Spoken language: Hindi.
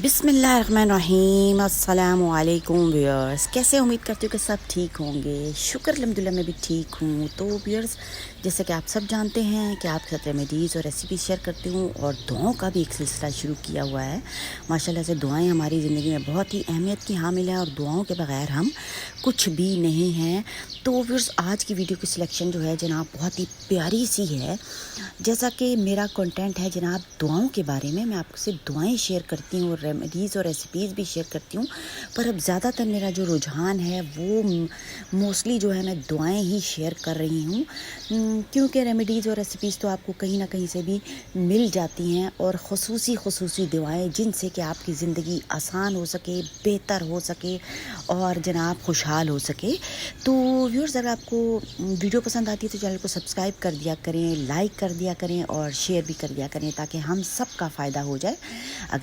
बिस्मिल्लाहिर्रहमानिर्रहीम अस्सलामु अलैकुम व्यूअर्स। कैसे उम्मीद करती हूँ कि सब ठीक होंगे। शुक्र अल्हम्दुलिल्लाह मैं भी ठीक हूँ। तो व्यूअर्स, जैसे कि आप सब जानते हैं कि आपके साथ रेमेडीज़ और रेसिपी शेयर करती हूँ और दुआओं का भी एक सिलसिला शुरू किया हुआ है। माशाल्लाह से दुआएं हमारी ज़िंदगी में बहुत ही अहमियत की हामिल हैं और दुआओं के बगैर हम कुछ भी नहीं हैं। तो व्यूअर्स, आज की वीडियो की सिलेक्शन जो है जनाब बहुत ही प्यारी सी है। जैसा कि मेरा कंटेंट है जनाब दुआओं के बारे में, मैं आपसे दुआएं शेयर करती हूँ और रेमेडीज़ और रेसिपीज़ भी शेयर करती हूँ। पर अब ज़्यादातर मेरा जो रुझान है वो मोस्टली जो है मैं दुआएं ही शेयर कर रही हूँ, क्योंकि रेमेडीज़ और रेसिपीज़ तो आपको कहीं ना कहीं से भी मिल जाती हैं और ख़ुसूसी दुआएं जिनसे कि आपकी ज़िंदगी आसान हो सके, बेहतर हो सके और जनाब खुशहाल हो सके। तो व्यूअर्स, अगर आपको वीडियो पसंद आती है तो चैनल को सब्सक्राइब कर दिया करें, लाइक कर दिया करें और शेयर भी कर दिया करें ताकि हम सब का फ़ायदा हो जाए। अगर